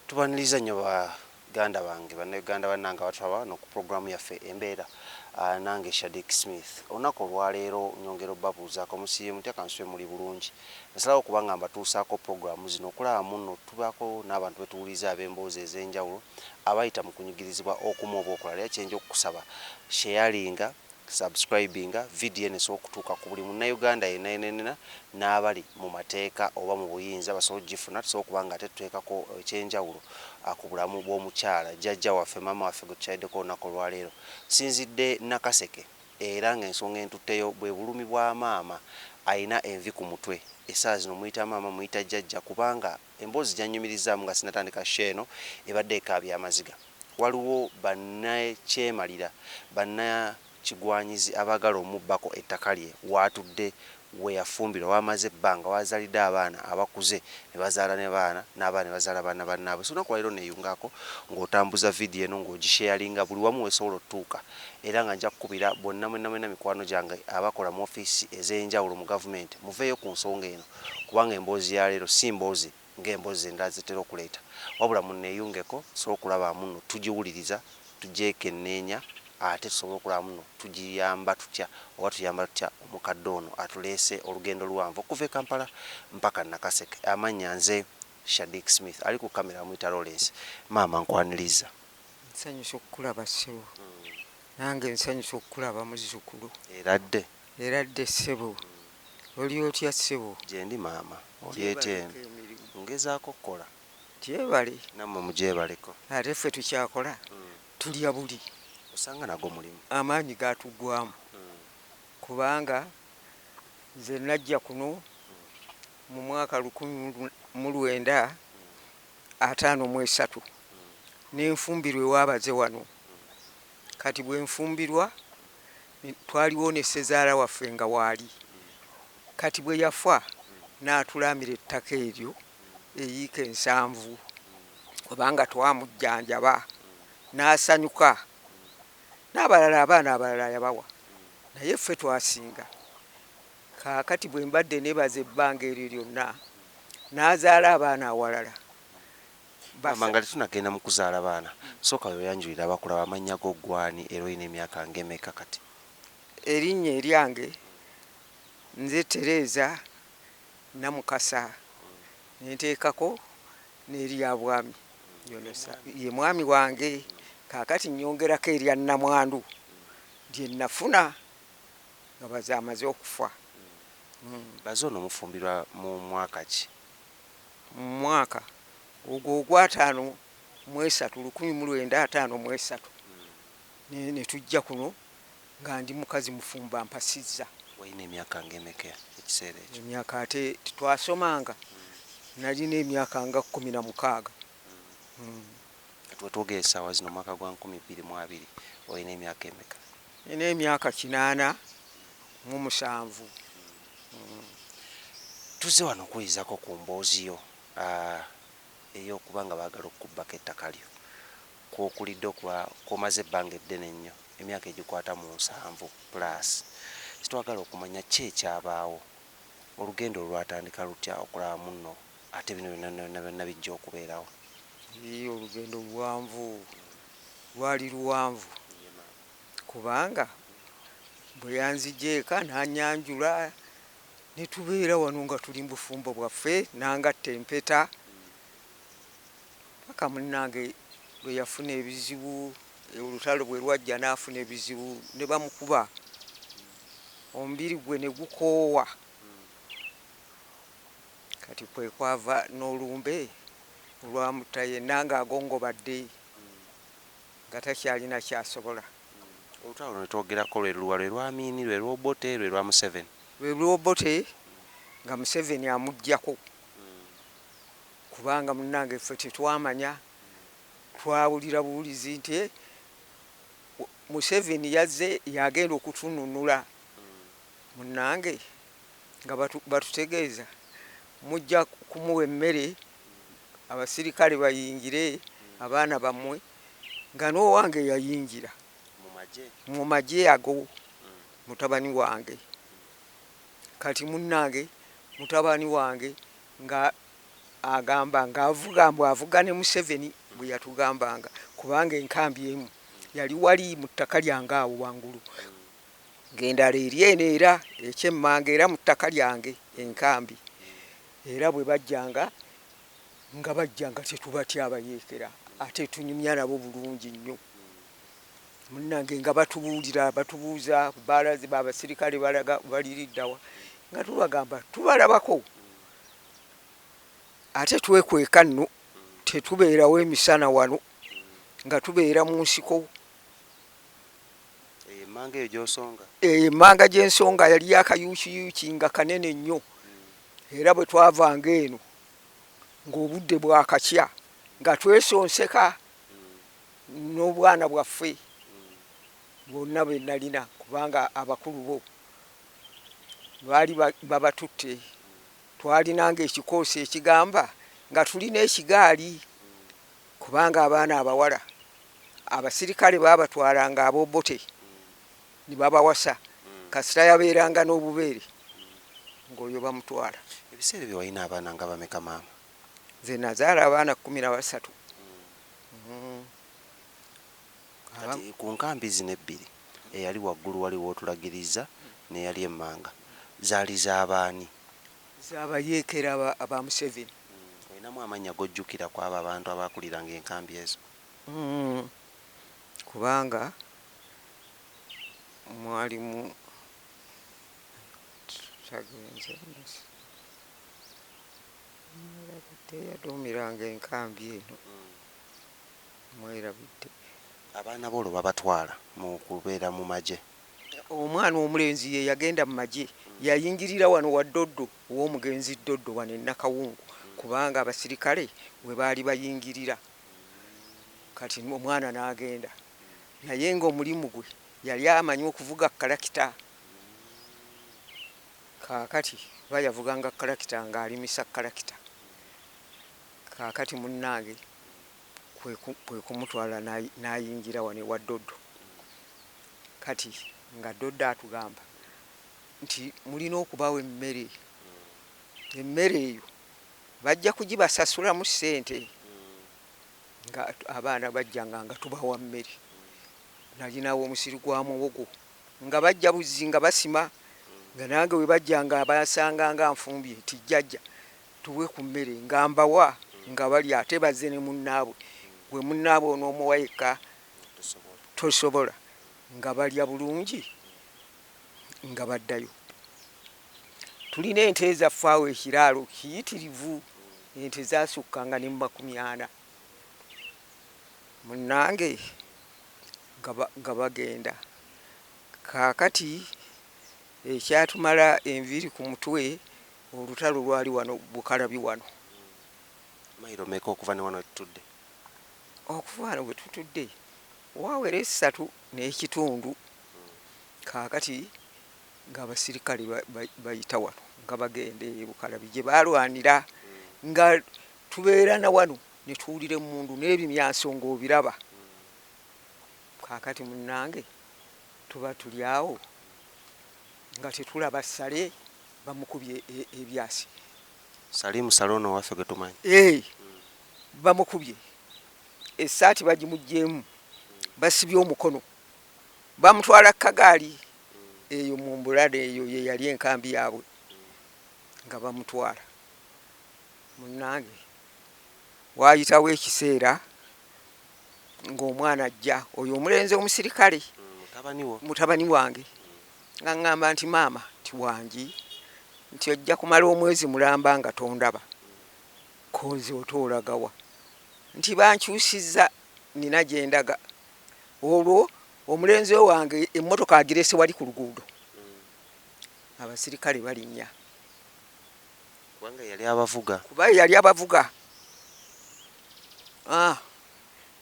Tubaniriza nnyo Baganda bange bannayuganda bannange abatwaba no ku programu yaffe embeera nange KingSmith. Olunaku olwaleero nyongera obbabuuzaako musiye mutya kanswe muli bulungi. Nsalawo kubanga mbatuusaako programu zino okulaba muno tubaako n'abantu betuwuliza ab'emboozi ez'enjawulo abayita mu kunyigirizibwa okumu oba okulala. Ekyenja okukusaba sharinga subscribinga video ene okutuuka ku buli munnayuganda yenna n'abali mu mateeka oba mu buyinza basobola ogifuna tusobola okuba nga tetuteekako ekyenjawulo ku bulamu bw'omukyala jjajja waffe maama waffe gwe tukyaddeko olunaku olwaleero. Sinzidde Nakaseke era ng'ensonga entutteyo bwe bulumi bwa maama ayina envi ku mutwe. Essaawa zino muyita maama muyita jjajja kubanga emboozi gy'annyumirizaamu nga sinatandika sheeno ebadde ekaabya amaziga. Waliwo bannakyemalira kigwanyizi abagala omubbako ettaka lye watudde we yafumbirwa wamaze ebbanga wazalidde abaana abakuze ne bazaala ne baana n'abaana ne bazaala baana bannaabwe. So olunaku lwaleero neeyungako ng'otambuza vidiyo eno ng'ogisharinga buli wamu weesobola otuuka era nga nja kukubira bonna mwenna mikwano gyange abakola mu ofiisi ez'enjawulo mu gavumenti muveeyo ku nsonga eno kubanga emboozi ya leero si mboozi ng'emboozi endala zitera okuleeta wabula munneeyungeko sobola okulaba muno tugiwuliriza tugyekenneenya ate tusobola okulaba muno tugiyamba tutya oba tuyamba tutya omukadde ono atuleese olugendo luwanvu okuva e Kampala mpaka Nakaseke. Amannya nze KingSmith ali ku kamera muyita Lawrence. Maama nkwaniriza. Nsanyusa okukulaba ssebo. Nange nsanyusa okukulaba muzzukulu. Eradde ssebo. Oli otya ssebo? Gye ndi maama. Oli etya? Ngezaako kukola. Gyebale. Nammwe mugyebaleko. Ate ffe tukyakola. Tulya buli. Osanga nago mulimu. Amaanyi gaatuggwamu. Kubanga nze najja kuno mu mwaka 1953 n'enfumbirwa ewabaze wano. Kati bwe nfumbirwa twaliwo ne ssezaala waffe nga waali. Kati bwe yafa n'atulaamira ettaka eryo eyiika 7 kubanga twamujjanjaba n'asanyuka. N'abalala abaana abalala yabawa naye ffe twasinga. Kaakati bwe mbadde nebaza ebbanga eryo lyonna n'azaala abaana awalala. Manga tetunagenda mu kuzaala baana sooka yoyanjulira abakulaba amannya go gwani era olina emyaka ng'emeka kati? Erinnya eryange nze Tereza Namukasa nenteekako n'erya bwami ye mwami wange. Kaakati nyongerako erya Nnamwandu lye nafuna nga baze amaze okufa. Baze ono mufumbirwa mu mwaka ki? Mu mwaka ogwo ogwa 1953 ne tujja kuno nga ndi mukazi mufumba mpasizza. Walina emyaka ng'emeka ekiseera ekyo? Emyaka ate twasomanga nalina emyaka nga 16. Twetwogera essaawa zino mwaka gwa 2022 olina emyaka emeka? Nina emyaka 87. Tuzze wano okuwulizako ku mboozi yo ey'okuba nga baagala okukubbako ettaka lyo kwokulidde okuba komaze ebbanga eddene nnyo emyaka egikwata mu 7 plus. Kitwagala okumanya ki ekyabaawo olugendo olwatandika lutya okulaba muno ate bino byonna bijja okubeerawo? Olugendo luwanvu lwali luwanvu kubanga bwe yanzijja eka n'annyanjula ne tubeera wano nga tuli mu bufumbo bwaffe nangatta empeta paka munnange lwe yafuna ebizibu olutalo bwe lwajja n'afuna ebizibu ne bamukuba omubiri gwe ne gukoowa. Kati kwe kwava n'olumbe olwamutta yenna ng'agongobadde nga takyalina kyasobola. Olutalo lwe twogerako lwe luwa lwe lwamiini lwe lwobote lwe lwa Museveni? Lwe lwobote nga Museveni amuggyako kubanga munnange ffe tetwamanya twawulira buwulizi nti Museveni yazze yagenda okutununula munnange nga batutegeeza mujja kumuwa emmere abasirikale bayingire abaana bammwe nga n'owange yayingira mu magye ago mutabani wange. Kati munnange mutabani wange nga agamba ng'avuga mbu avuga ne Museveni bwe yatugambanga kubanga enkambi emu yali wali mu ttaka lyange awo wangulu ng'endala eri eno era ekyemmanga era mu ttaka lyange enkambi era bwe bajjanga nga bajjanga tetubatya abayeekera ate tunyumya nabo bulungi nnyo munnange nga batubuulira batubuuza baalazi babasirikale balaga baliriddawa nga tubagamba tubalabako ate twekweka nno tetubeerawo emisana wano nga tubeera mu nsiko emmanga eyo gy'osonga emmanga gy'ensonga yali yakayuukiyuuki nga kanene nnyo era bwe twavanga eno ng'obudde bwakakya nga twesonseka n'obwana bwaffe bonna bwe nalina kubanga abakulu bo baali babatutte twalinanga ekikoosi ekigamba nga tulina ekigaali kubanga abaana abawala abasirikale baabatwalanga ab'obote ne babawasa kasita yabeeranga n'obubeere ng'oyo bamutwala. Ebiseera bye walina abaana nga bameka maama? Nze nazaala abaana 13. Kati ku nkambi zino ebbiri eyali waggulu waliwo otulagiriza n'eyali emmanga zaali z'abaani? Z'abayeekera aba Museveni. Olinamu amannya g'ojjukira ku abo abantu abaakuliranga enkambi ezo? Kubanga mwalimu teyaduumiranga enkambi eno mwerabidde. Abaana boolwo babatwala mu kubeera mu magye? Omwana omulenzi ye yagenda mu magye yayingirira wano wa Ddoddo ow'omugenzi Ddoddo wano e Nakawungu kubanga abasirikale we baali bayingirira kati omwana n'agenda naye ng'omulimu gwe yali amanyi okuvuga kalakita kaakati bayavuganga kalakita ng'alimisa kalakita kaakati munnange kwe kumutwala n'ayingira wano ewa Ddoddo kati nga Ddoddo atugamba nti mulina okubawo emmere eyo bajja kugibasasulamu ssente nga abaana bajjanga nga tubawa mmere. Nalinawo omusiri gwa muwogo nga bajja buzzi nga basima nga nange we bajjanga abasanga nga nfumbye nti jjajja tuwe ku mmere nga mbawa nga bali ate bazze ne munnaabwe gwe munnaabwe onoomuwa yekka tosobola nga balya bulungi nga baddayo. Tulina ente ezaffe awo ekiraalo kiyitirivu ente zaasukkanga ne mu 40 munnange nga bagenda kaakati ekyatumala enviiri ku mutwe olutalo lwali wano Bukalabi wano. Mayiro meka okuva ne wano tutudde? Okuva wano bwe tutudde waawera 3 n'ekitundu kaakati ng'abasirikale bayita wano nga bagenda e Bukalabi gye baalwanira nga tubeera na wano ne tuwulira emmundu n'ebimyaso ng'obiraba kaakati munnange tuba tuli awo nga tetulaba ssale bamukubye ebyasi. Salimu Salono waffe gwe tumanyi? Bamukubye essaati bagimugjeemu basibye omukono bamutwala kagaali eyo mu mbulade eyo ye yali enkambi yaabwe nga bamutwala munnange. Waayitawo ekiseera ng'omwana ajja oyo omulenzi omusirikale mutabani wange nga ŋŋamba nti maama tiwangi nti ojja kumala omwezi mulamba nga tondaba kozi otoolagawa nti bankyusizza nina gye ndaga. Olwo omulenzi wange emmotoka agirese wali ku luguudo abasirikale balinnya kubanga yali abavuga. Kuba yali abavuga.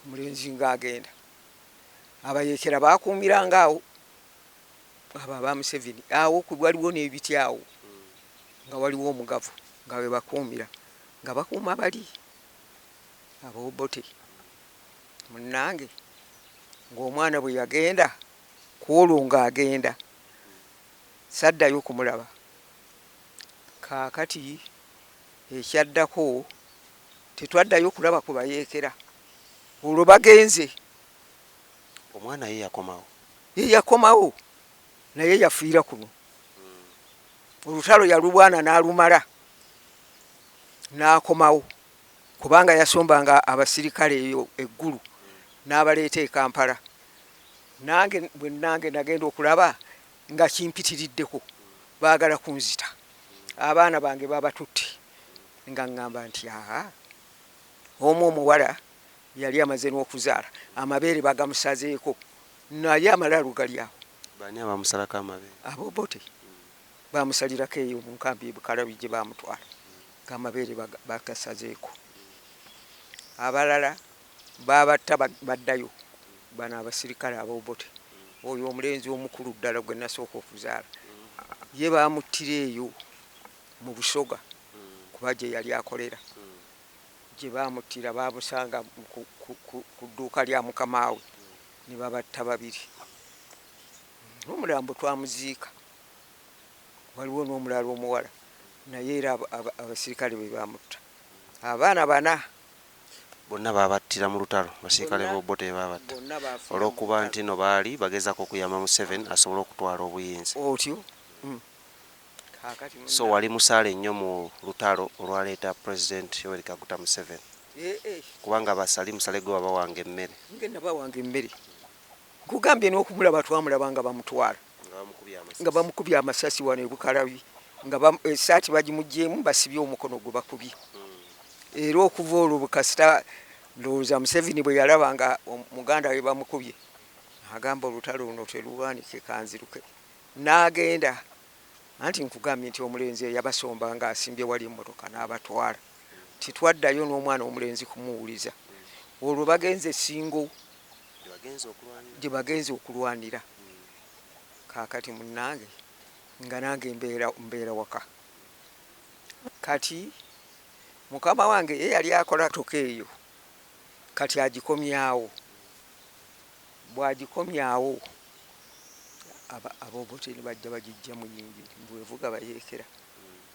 Omulenzi ng'agenda abayeekera baakuumiranga awo abo aba Museveni awo waliwo n'ebiti awo nga waliwo omugavu nga we bakuumira nga bakuuma bali ab'obote munnange. Ng'omwana bwe yagenda kwolwo ng'agenda saddayo kumulaba kaakati ekyaddako tetwaddayo kulaba ku bayeekera. Olwo bagenze omwana ye yakomawo naye yafiira kuno. Olutalo yalubwana n'alumala n'akomawo kubanga yasombanga abasirikale eyo eggulu n'abaleeta e Kampala. Nange bwe nagenda okulaba nga kimpitiriddeko baagala kunzita, abaana bange babatutte nga ŋŋamba nti aha, omu omuwala yali amaze n'okuzaala, amabeere bagamusazeeko naye amalalu gali awo. Bani abamusalako amabeere? Abobote bamusalirako eyo mu nkambi Bukalabi gye bamutwala ng'amabeere bagasazeeko. Abalala babatta baddayo, bano abasirikale abobote. Oyo omulenzi omukulu ddala gwe nasooka okuzaala ye bamuttira eyo mu Busoga kuba gye yali akolera. Gye bamuttira bamusanga ku dduuka lya mukamaawe ne babatta babiri. N'omulambo twamuziika. Waliwo n'omulala omuwala naye era abasirikale be bamutta. Abaana 4 bonna babattira mu lutalo, basirikale b'obote babatta olw'okuba nti no baali bagezako okuyamba Museveni asobole okutwala obuyinza. Otyo so wali musaale nnyo mu lutalo olwaleeta President Yoweri Kaguta Museveni kubanga basali musale gwe babawanga emmere. Ngenda bawanga emmere. Kugambye n'okumulaba twamulaba nga bamutwala nga bamukubye amasasi wano e Bukalabi nga esaati bagimugjeemu basibye omukono gwe bakubye. Era okuva olwo bukasita ndowooza Museveni bwe yalaba nga Muganda we bamukubye agamba olutalo luno terulwanike kanziruke, n'agenda. Anti nkugambye nti omulenzi yabasomba nga asimbye wali emmotoka n'abatwala. Titwaddayo n'omwana omulenzi kumuwuliza. Olwo bagenze Singo gye bagenze okulwanira. Kaakati munnange nga nange mbeera waka. Kati mukama wange ye yali akola toka eyo, kati agikomyawo. Bwagikomyawo abobote ne bajja bagijja mu yingi bwevuga bayeekera.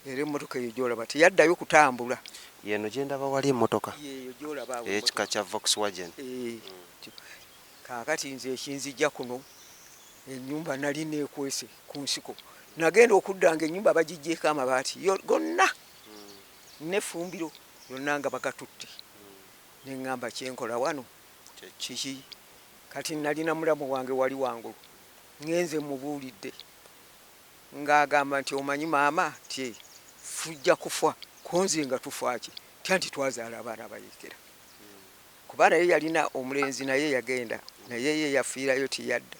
Era emmotoka eyo gyolaba teyaddayo kutambula. Yeno gye ndaba wali emmotoka yeyo gyolaba ekika kya Volkswagen. Kaakati nze ekinzijja kuno ennyumba nali neekwese ku nsiko. Nagenda okuddanga ennyumba bagijjeeko amabaati gonna n'effumbiro yonna nga bagatutte. Ne ŋŋamba kyenkola wano kiki? Kati nalina mulamu wange wali wangulu ngenze mubuulidde ng'agamba nti omanyi maama tye fujja kufa konze nga tufa ki tya nti twazaala abaana bayeekera. Kuba naye yalina omulenzi naye yagenda naye ye yafiirayo tiyadda.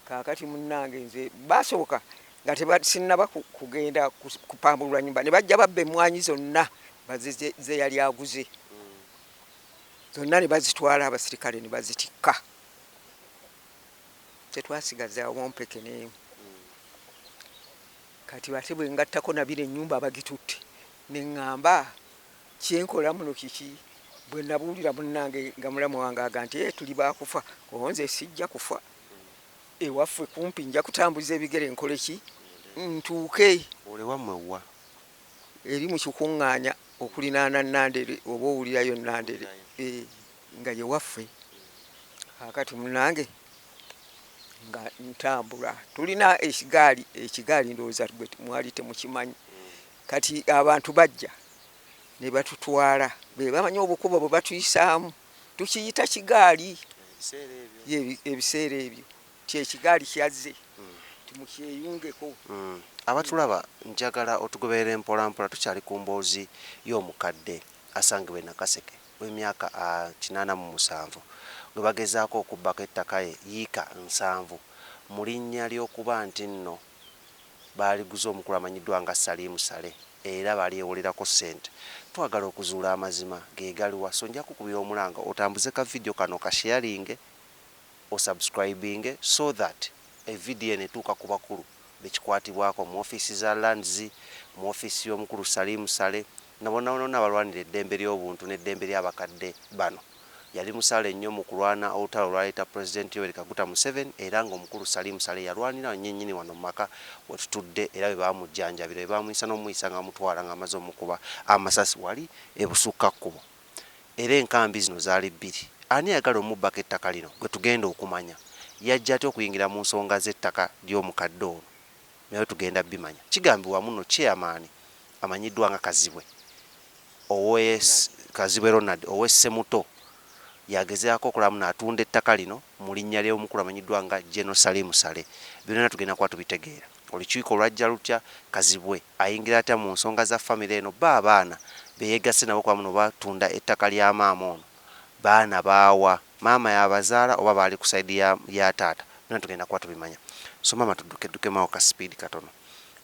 Kaakati munnange nze basooka nga tebasinnaba kugenda kupambulwa nnyumba ne bajja babba emmwanyi zonna ze yali aguze zonna ne bazitwala abasirikale ne bazitikka. Tetwasigaza owompeke n'emu. Kati bate bwe ngattako nabira ennyumba bagitutte ne ŋŋamba kyenkola muno kiki? Bwe nabuulira munnange nga mulamu wange aga nti tuli baakufa, nze sijja kufa. Ewaffe kumpi nja kutambuza ebigere nkole ki? Ntuuke. Ole wammwe wa? Eri mu kikuŋŋaanya okulinaana Nandere oba owulirayo Nandere nga ye waffe. Kaakati munnange nga ntambula. Tulina ekigaali ndowooza gwe mwali temukimanyi. Kati abantu bajja ne batutwala be bamanyi obukubo bwe batuyisaamu tukiyita kigaali. Ebiseera ebyo ekigaali kyazze timukyeyungeko. Abatulaba njagala otugoberera empolampola tukyali ku mboozi y'omukadde asangibwa e Nakaseke w'emyaka 87 gwe bagezaako okubbako ettaka ye yiika 7 mu linnya ly'okuba nti nno baaliguza omukulu amanyiddwa nga Salimu Sale era baalyewolerako ssente. Twagala okuzuula amazima ge galiwa, so nja kukubira omulanga otambuze ka video kano kasharinge osubscribinge so that evidiyo eno etuuka ku bakulu bekikwatibwako mu ofiisi za Lands, mu ofiisi y'omukulu Salimu Sale nabona abalwanira eddembe ly'obuntu n'eddembe ly'abakadde bano yali musale nnyo mu kulwana olutalo olwaleeta President Yoweri Kaguta Museveni era ng'omukulu Salim Saleh yalwanira nyennyini wano mu maka wetutudde era bwe baamujjanjabira bwe baamuyisa n'omuyisa nga mutwala ng'amaze omukuba amasasi wali ebusukka kkubo era enkambi zino zaali bbiri. Ani ayagala omubbako ettaka lino gwe tugenda okumanya yajja atya okuyingira mu nsonga z'ettaka ly'omukadde ono naye tugenda bimanya. Kigambibwa muno chairman amanyiddwa nga Kazibwe Kazibwe Ronald ow'Essemuto yagezaako okulamu n'atunda ettaka lino mu linnya ly'omukulu amanyiddwa nga General Salim Saleh. Byonna tugenda kuba tubitegeera. Olukiiko lwajja lutya, Kazibwe ayingira atya mu nsonga za famire eno, abaana beyegasse nabo kwa muno batunda ettaka lya maama ono, baana baawa maama yabazaala oba baali ku sayidi ya taata. Byonna tugenda kuba tubimanya. So maama tudukemawo ka speed katono.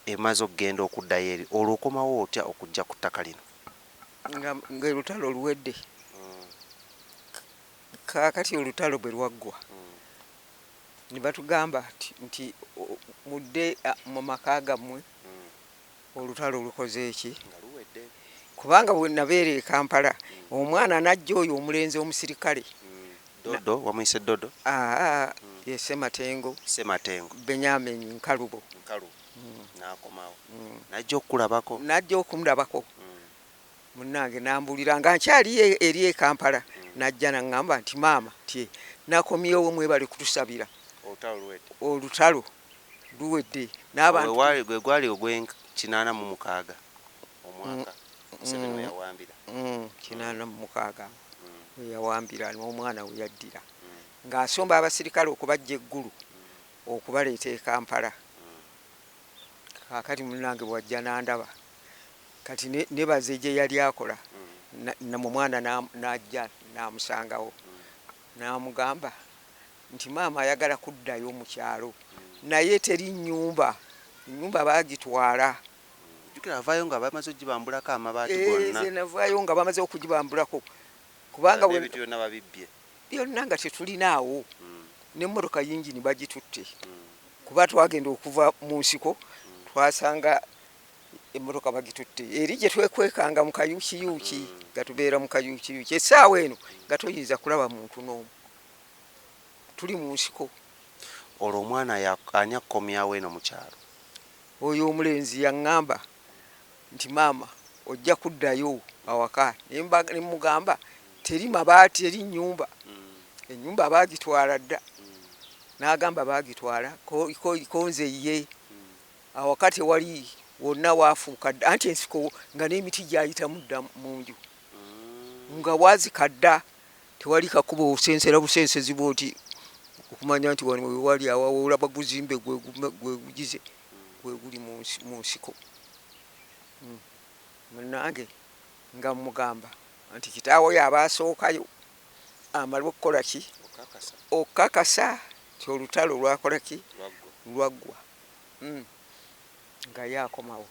Emaze okugenda okuddayo eri olwokomawo otya okujja ku ttaka lino? Nga olutalo luwedde. Kakati olutalo bwe lwaggwa ne batugamba nti mudde mu maka gammwe olutalo lukoze eki. Kubanga bwe nabeera e Kampala omwana najja oyo omulenzi omusirikale Dodo wamuyise Dodo ye Sematengo Benyamini Nkalubo n'akomawo najja okulabako munnange n'ambulira nga nkyali eri e Kampala najja naŋŋamba nti maama ti nakomyewo mwebale kutusabira olutalo luwedde n'abantu gwe gwali ogw'ekinaana mu mukaaga omwaka Museveni we yawambira 86 we yawambira n'omwana we yaddira ng'asomba abasirikale okubajja eggulu okubaleeta e Kampala. Kaakati munnange bwajja n'andaba kati nebaze gye yali akola mu mwana n'ajja n'amusangawo n'amugamba nti maama ayagala kuddayo mu kyalo naye teri nnyumba baagitwala. Avaayo nga bamaze okugibambulako amabaati gonna. Navaayo nga bamaze okugibambulako kubanga byonna nga tetulinaawo n'emmotoka yingini bagitutte kuba twagenda okuva mu nsiko twasanga emmotoka bagitutte eri gye twekwekanga mu kayuukiyuuki nga tubeera mu kayuukiyuuki essaawa eno nga toyinza kulaba muntu n'omu tuli mu nsiko. Olwo omwana ani akomyawo eno mu kyalo? Oyo omulenzi yaŋŋamba nti maama ojja kuddayo awaka ne mugamba teri mabaati eri nnyumba ennyumba baagitwala dda n'agamba baagitwala konze ye awaka tewali wonna waafuuka dda anti ensiko nga n'emiti gyayitamu dda mu nju nga waazikadda tewali kakuba osensera busensezi bwoti okumanya nti wano wewali olaba guzimbe gwe gugize gwe guli mu nsiko. Munnange nga mugamba nti kitaawo yabaasookayo amala okukola ki okukakasa ti olutalo lwakola ki lwaggwa nga yakomawo.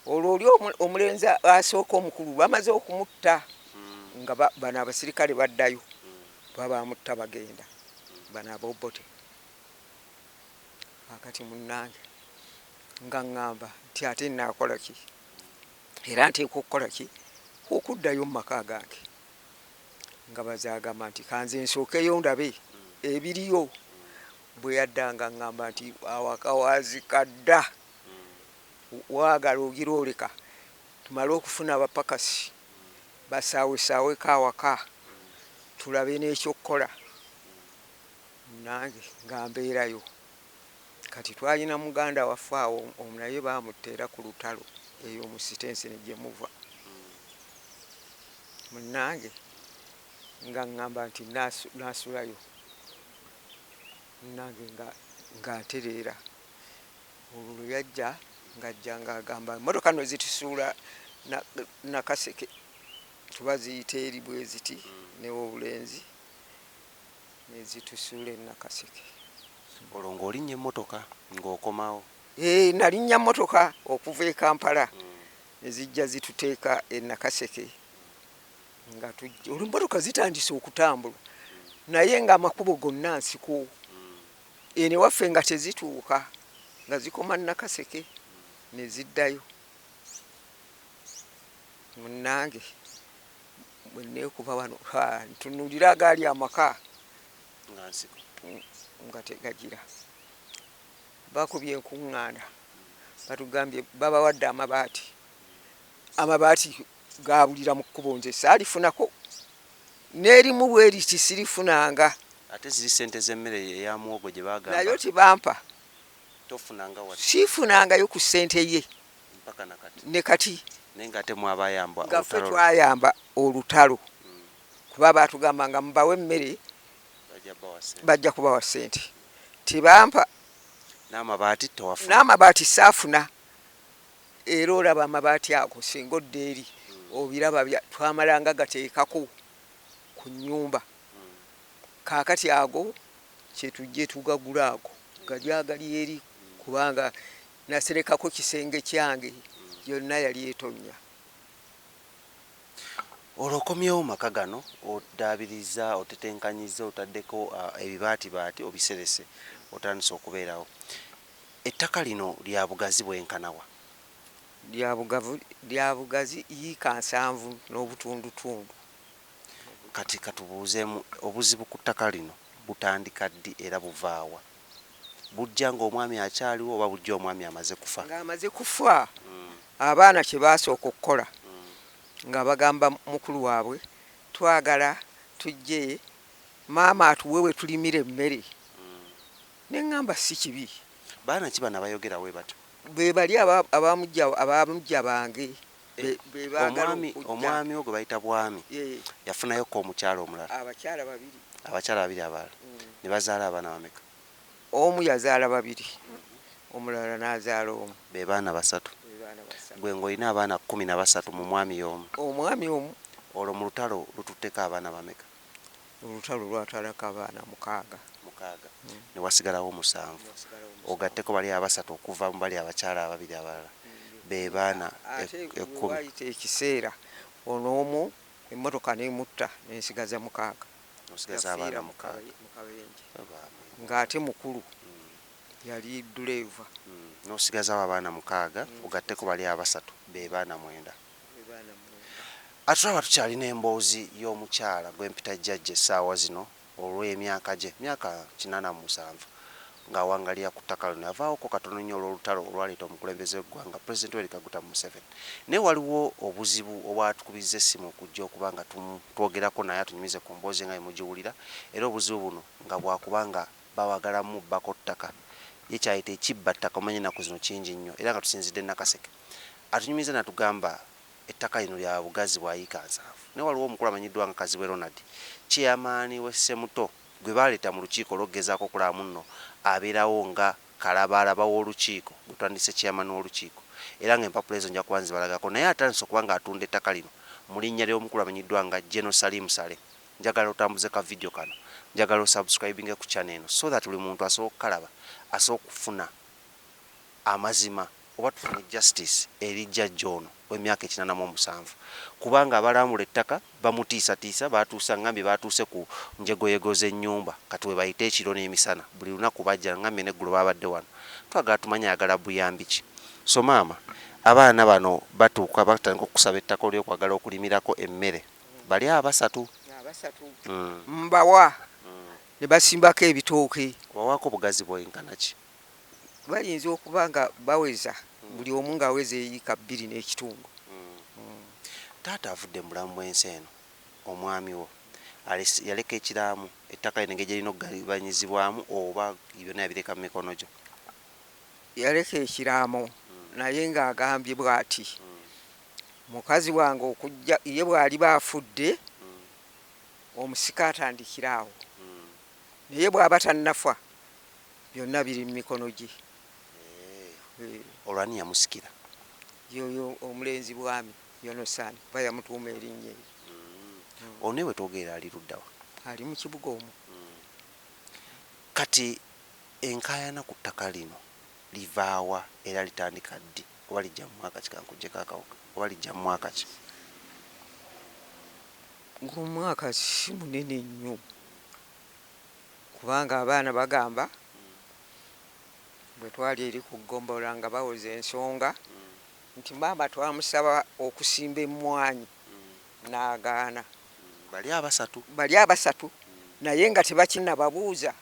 Olwo oli omulenzi asooka omukulu bamaze okumutta nga bano abasirikale baddayo babamutta bagenda bano abobote. Akati munnange nga ŋŋamba nti ate naakola ki era nteekwa okukola ki okuddayo mu maka gange nga bazaagamba nti kanze nsookeyo ndabe ebiriyo. Bwe yaddanga ŋŋamba nti awaka waazikadda waagala ogirooleka tumale okufuna abapakasi basaawesaaweko awaka tulabe n'ekyokukola. Nange nga mbeerayo kati twalina muganda waffe awo naye baamutteera ku lutalo eyo mu sitenseni gye muva. Munnange nga ŋŋamba nti naasulayo munnange nga ntereera. Olwo lwe yajja ng'ajja ng'agamba emmotoka no zitusuula Nakaseke tuba ziyita eri bwe ziti n'obulenzi ne zitusuula e Nakaseke. Olwo ng'olinnya emmotoka ng'okomawo? Nalinnya mmotoka okuva e Kampala ne zijja zituteeka e Nakaseke nga tujja. Olwo emmotoka zitandise okutambula naye ng'amakubo gonna nsiko ene waffe nga tezituuka nga zikoma Nakaseke ne ziddayo. Munnange bwe neekuba wano ntunuulira gaali amaka nga tegagira bakubye enkuŋŋaana batugambye babawadde amabaati gabulira mu kkubo nze saalifunako n'erimu bweriti sirifunanga ate ziri sente z'emmere eya muwogo gye bagamba nayo tebampa tofunanga wati siifunangayo ku ssente ye mpaka nakati ne kati naye nga ate mwabayamba nga ffe twayamba olutalo kuba batugamba nga mubawe emmere bajja kubawa ssente tebampa n'amabaati saafuna era olaba amabaati ago singa odda eri obiraba twamalanga gateekako ku nnyumba kaakati ago kyetujje tugagula ago agali eri kubanga naserekako kisenge kyange yonna yali etonnya. Olwokomyewo maka gano oddaabiriza otetenkanyiza otaddeko ebibaatibaati obiserese otandise okubeerawo. Ettaka lino lya bugazi bwenkanawa? Lya bugazi yiika 7 n'obutundutundu. Kati katubuuzeemu obuzibu ku ttaka lino butandika ddi era buvaawa? Bujja ng'omwami akyaliwo oba bujja omwami amaze kufa? Ng'amaze kufa abaana kye baasooka okukola nga bagamba mukulu waabwe twagala tujje maama atuwe we tulimira emmere. Ne ŋŋamba si kibi. Baana ki bana bayogera we batyo? Be bali abamujja bange. Omwami ogwe bayita bwami yafunayoko omukyala omulala? Abakyala babiri abalala. Ne bazaala abaana bameka? Omu yazaala 2 omulala n'azaala 1. Be baana 3. Gwe ng'olina abaana 13 mu mwami omu? Omwami omu. Olwo mu lutalo lututteko abaana bameka? Olutalo lwatwalako abaana 6. Ne wasigalawo 7. Ogatteko bali 3 okuva mu bali abakyala 2 abalala. Be baana 10. Wayita ekiseera onoomu emmotoka n'emutta n'ensigaza 6. Osigaza abaana 6. Ng'ate mukulu yali duleeva. N'osigazawo abaana 6 ogatteko bali 3 be baana 9. Atulaba tukyalina emboozi y'omukyala gw'empita jjajja essaawa zino olw'emyaka gye myaka 87 ng'awangalira ku ttaka lino. Yavaawoko katono nnyo olw'olutalo olwaleeta omukulembeze w'eggwanga Pulezidenti Yoweri Kaguta Museveni. Naye waliwo obuzibu obwatukubizza essimu okujja okuba nga twogerako naye atunyumize ku mboozi nga emugiwulira, era obuzibu buno nga bwakubanga bawagala mubbako ttaka. Ye kyayita ekibba ttaka omanyi ennaku zino kingi nnyo era nga tusinzidde Nakaseke. Atunyumiza natugamba ettaka lino lya bugazi bwa yiika 7. Naye waliwo omukulu amanyiddwa nga Kazibwe Ronald Chairman we Ssemuto gwe baleeta mu lukiiko olw'okugezaako okulaba munno abeerawo nga kalabalaba w'olukiiko gwe twandise chairman w'olukiiko, era ng'empapula ezo nja kuba nzibalagako. Naye atandise okuba nga atunda ettaka lino mu linnya ly'omukulu amanyiddwa nga General Salim Sale. Njagala otambuze ka video kano, njagala osubscribinge ku channel eno so that buli muntu asobola okukalaba, asobola okufuna amazima oba tufune justice eri jjajja ono w'emyaka 87. Kubanga abalambula ettaka bamutiisatiisa batuusa ngambye batuuse ku njegoyego z'ennyumba kati we bayite ekiro n'emisana buli lunaku bajja ngambye n'eggulo babadde wano. Twagala tumanye ayagala buyambi ki. So maama, abaana bano batuuka batandika okusaba ettaka olyokwagala okulimirako emmere bali 3. Mbawa ne basimbako ebitooke. Wawaako bugazi bwenkana ki? Bayinza okuba nga baweza buli omu ng'aweza eyiika 2 n'ekitundu. Taata avudde mu bulamu bw'ensi eno, omwami wo yaleka ekiraamu ettaka lino engeri lirina okugabanyizibwamu oba byonna yabireka mu mikono gyo? Yaleka ekiraamu naye ng'agambye bw'ati mukazi wange okujja ye bw'ali baafudde omusika atandikira awo, naye bw'aba tannafa byonna biri mu mikono gye. Olwani yamusikira? Yoyo omulenzi bwami yonosani kuba yamutuuma erinnya eryo. Ono we twogerera ali luddawa? Ali mu kibuga omwo. Kati enkaayana ku ttaka lino livaawa era litandika ddi oba lijja mu mwaka ki? Kankuggyeko akawuka oba lijja mu mwaka ki? Ng'omwaka si munene nnyo kubanga abaana bagamba bwe twali eri ku ggombola nga bawoza ensonga nti maama twamusaba okusimba emmwanyi n'agaana. bali abasatu naye nga tebakinnababuuza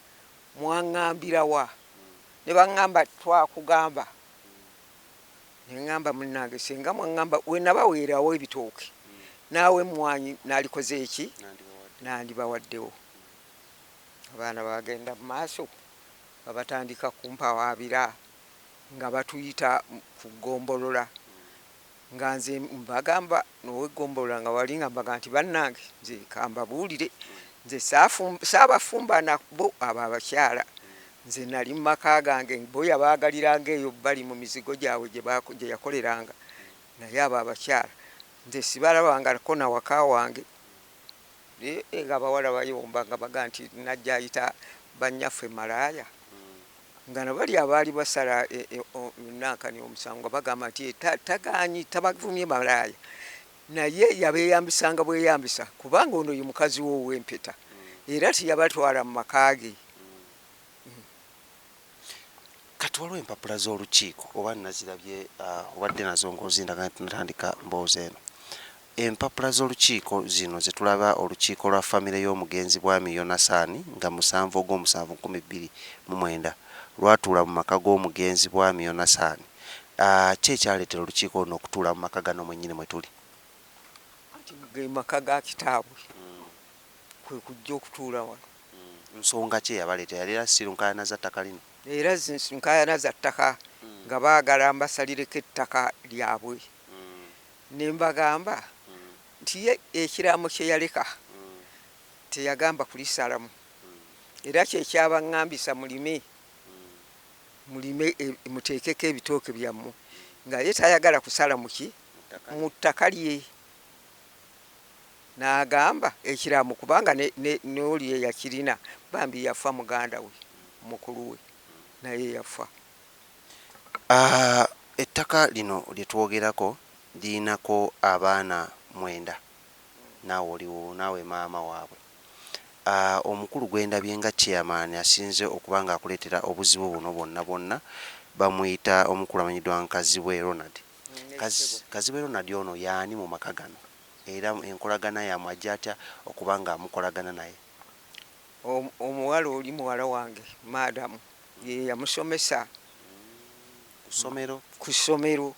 mwaŋŋambira wa ne baŋŋamba twakugamba ne ŋŋamba munnange singa mwaŋŋamba we nabaweerawo ebitooke naawe emmwanyi naalikoze eki nandibawaddewo. Abaana bagenda mu maaso babatandika kumpawaabira nga batuyita ku ggombolola nga nze mbagamba n'owegombolola nga wali nga mbaga nti bannange nze kambabuulire nze saabafumba nabo abo abakyala nze nali mu maka gange bo yabaagaliranga eyo bali mu mizigo gyabwe gye yakoleranga naye abo abakyala nze sibalabangako na waka wange nga abawala bayomba nga baga nti najja ayita bannyaffe malaaya nga nabali abaali basala nankani omusango nga bagamba nti taganyi tabavumye malaaya naye yabeeyambisanga bweyambisa kubanga ono ye mukazi we ow'empeta era teyabatwala mu maka ge. Kati waliwo empapula z'olukiiko oba nazirabye obadde nazo ng'ozindaga natandika mboozi eno. Empapula z'olukiiko zino ze tulaba olukiiko lwa famire y'omugenzi bwami Yonasaani nga 7/7/2009 lwatuula mu maka g'omugenzi bwami Yonasaani. Ki ekyaleetera olukiiko luno okutuula mu maka gano mwennyini mwe tuli? Ge maka ga kitaabwe kwe kujja okutuula wano. Nsonga ki eyabaleetera? Yali era sirunkayana za ttaka lino? Era nsonga za ttaka nga baagala mbasalireko ettaka lyabwe ne mbagamba nti ye ekiraamo kye yaleka teyagamba kulisalamu era kyekyabaŋŋambisa mulime muteekeko ebitooke byammwe nga ye tayagala kusala muki mu ttaka lye n'agamba ekiraamo kubanga n'oli eyakirina bambi yafa muganda we mukulu we naye yafa. Ettaka lino lye twogerako lirinako abaana 9 naawe oliwo naawe maama waabwe. Omukulu gwendabye nga chairman asinze okuba nga akuleetera obuzibu buno bwonna bamuyita omukulu amanyiddwa nga Kazibwe Ronald. Kazibwe Ronald ono yaani mu maka gano era enkolagana yamwe ajja atya okuba nga amukolagana naye? Omuwala oli muwala wange madamu ye yamusomesa ku ssomero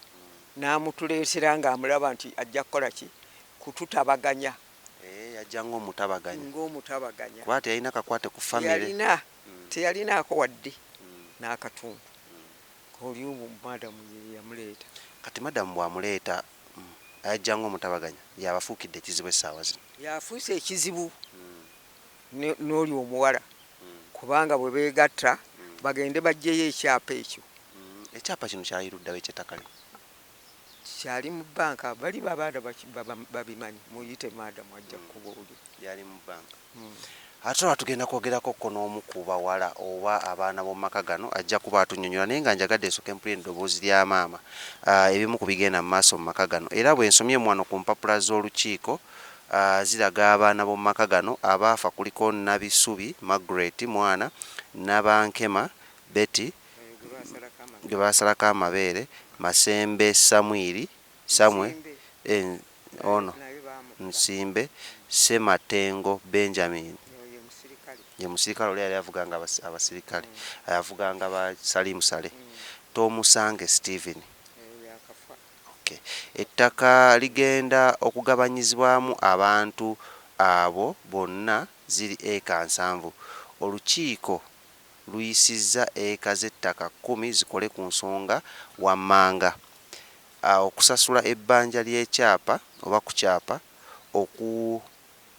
n'amutuleetera ng'amulaba nti ajja kukola ki kututabaganya. Yajja ng'omutabaganya kuba teyalina kakwate ku famire, teyalinaako wadde n'akatundu. Oli madamu ye yamuleeta. Kati madamu bwamuleeta ajja ng'omutabaganya yabafuukidde ekizibu essaawa zino? Yafuuse ekizibu n'oli omuwala kubanga bwe beegatta bagende baggyeyo ekyapa ekyo. Ekyapa kino kyayiruddawo eky'ettaka lino? Kyali mu bbanka bali babaana babimanyi muyite madamu ajja kubuulira. Yali mu bbanka. Ate tugenda kwogerako ko n'omu ku bawala oba abaana b'omu maka gano ajja kuba atunnyonnyola naye nga njagadde esooka empulira eddoboozi lya maama ebimu ku bigenda mu maaso mu maka gano. Era bwe nsomye wano ku mpapula z'olukiiko ziraga abaana b'omu maka gano abaafa kuliko Nabisubi Margaret mwana, Nabankema Betty gwe baasalako amabeere, Masembe Samwe ono Nsimbe, Sematengo Benjamin ye musirikale oli yali avuganga abasirikale ayavuganga ba Salimu Sale, Tomusange Stephen. Ettaka ligenda okugabanyizibwamu abantu abo bonna ziri eka 7. Olukiiko luyisizza eka z'ettaka 10 zikole ku nsonga wammanga. Okusasula ebbanja ly'ekyapa oba ku kyapa,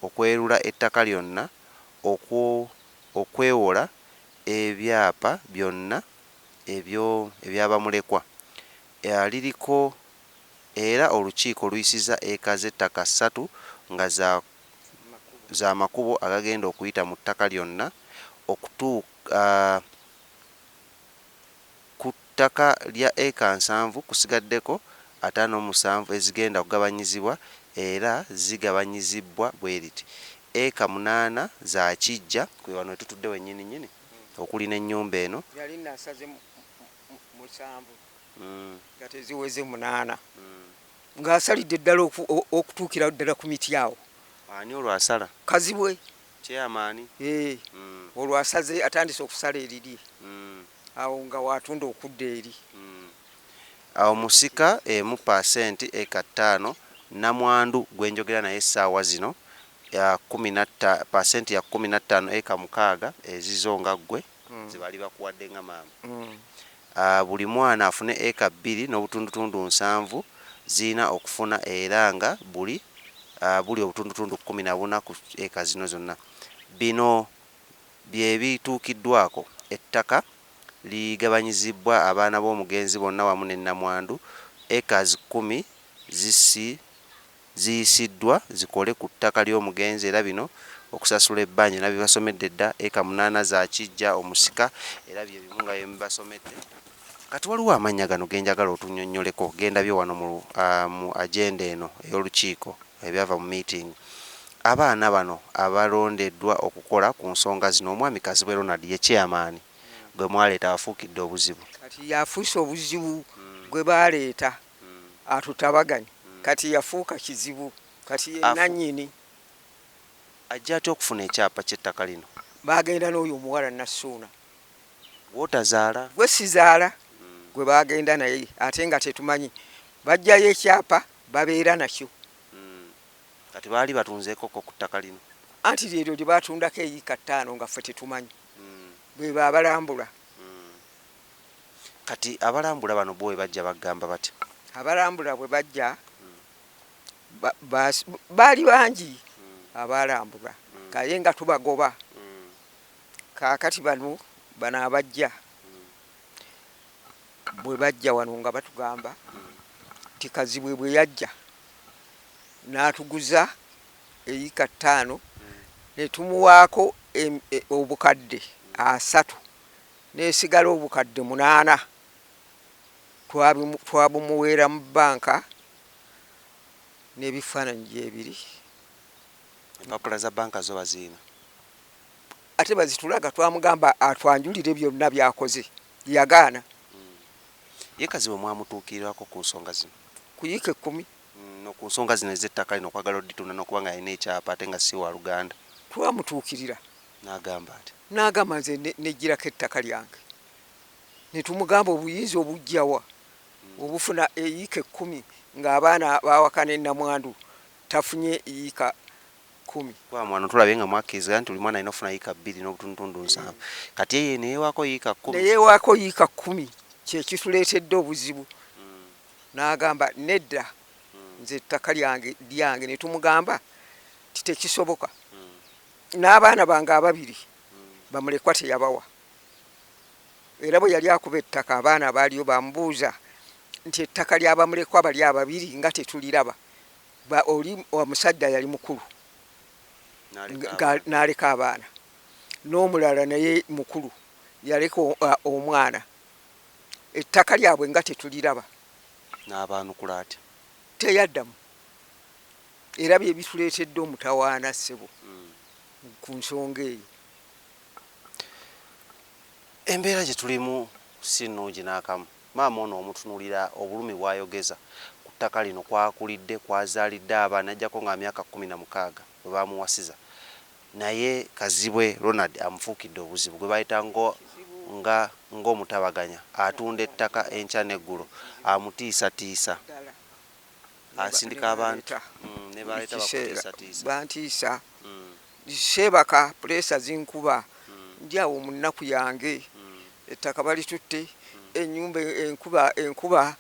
okwerula ettaka lyonna, okwewola ebyapa byonna ebyabamulekwa liriko. Era olukiiko luyisizza eka z'ettaka 3 nga za makubo agagenda okuyita mu ttaka lyonna okutuuka ku ttaka lya eka 7 kusigaddeko 57 ezigenda okugabanyizibwa era zigabanyizibbwa bwe riti. Eka 8 za kijja kwe wano tutudde wennyini nnyini okuli n'ennyumba eno. Yali nasaze 7 nga teziweze 8 ng'asalidde ddala okutuukira ddala ku miti awo ani olwasala kazibwe chairman olwo asaze atandise okusala eriri awo nga watunda okudda eri awo musika emu % eka 5 Nnamwandu gwenjogera naye essaawa zino ya 15% ya 15 eka 6 ezizo nga ggwe zibali bakuwadde nga maama buli mwana afune eka 2 n'obutundutundu 7 zina okufuna era nga buli obutundutundu 14 ku eka zino zonna. Bino bye bituukiddwako ettaka ligabanyizibwa abaana b'omugenzi bonna wamu ne Nnamwandu eka 10 ziyisiddwa zikole ku ttaka ly'omugenzi era bino okusasula ebbanja nabyo basomedde dda eka 8 za kijja omusika era bye bimu nga byebasomedde. Kati waliwo amannya gano genjagala otunnyonnyoleko genda byo wano mu agenda eno ey'olukiiko ebyava mu meeting. Abaana bano abalondeddwa okukola ku nsonga zino omwami Kazibwe Ronald ye chairman gwe mwaleeta afuukidde obuzibu. Kati yafuuse obuzibu gwe baaleeta atutabaganye kati yafuuka kizibu kati ye nannyini ajja atya okufuna ekyapa ky'ettaka lino. Bagenda n'oyo omuwala Nassuuna gwotazaala gwe sizaala gwe bagenda naye ate nga tetumanyi bajjayo ekyapa babeera nakyo kati baali batunzeeko ku ttaka lino anti leero lye batundako eyiika 5 nga ffe tetumanyi bwe baabalambula. Kati abalambula bano bwe bajja bagamba batya? Abalambula bwe bajja baali bangi abalambula kaye nga tubagoba kaakati bano abajja bwe bajja wano nga batugamba nti Kazibwe bwe yajja n'atuguza eyiika 5 ne tumuwaako obukadde 3 n'esigala obukadde 8 twabumuweera mu banka n'ebifaananyi gyebiri. Empapula za banka zo baziina ate bazitulaga twamugamba atwanjulire byonna byakoze yagaana. Ye Kazibwe mwamutuukirirako ku nsonga zino ku yiika 10 no ku nsonga zino ez'ettaka lino okwagala odditunda n'okuba nga alina ekyapa ate nga si wa Luganda. Twamutuukirira n'agamba ati n'agamba nze nejjirako ettaka lyange ne tumugamba obuyinza obujjawa obufuna eyiika 10 ng'abaana bawakana Nnamwandu tafunye eyiika 10. Kwa mwana tulabye nga mwakkiriza nti buli mwana alina ofuna yiika 2 n'obutundutundu 7 kati ye neyewaako yiika 10 neyewaako yiika 10 kyekituleetedde obuzibu. N'agamba nedda nze ettaka lyange ne tumugamba ti tekisoboka n'abaana bange ababiri bamulekwa teyabawa era bwe yali akuba ettaka abaana abaaliyo bamubuuza nti ettaka ly'abamulekwa bali ababiri nga tetuliraba oli omusajja yali mukulu n'aleka abaana n'omulala naye mukulu yaleka omwana ettaka lyabwe nga tetuliraba n'abaanukula atya teyaddamu era bye bituleetedde omutawaana ssebo ku nsonga eyo. Embeera gye tulimu si nnungi n'akamu. Maama ono omutunuulira obulumi bw'ayogeza ku ttaka lino kwakulidde kwazaalidde abaana ajjako nga myaka 16 bwe bamuwasiza naye Kazibwe Ronald amufuukidde obuzibu gwe bayita ng'omutabaganya atunda ettaka enkya n'eggulo amutiisatiisa asindika abantu ne baleeta bakutiisatiisa bantiisa Shebaka pulesa zinkuba ndyawo mu nnaku yange ettaka balitutte ennyumba enkuba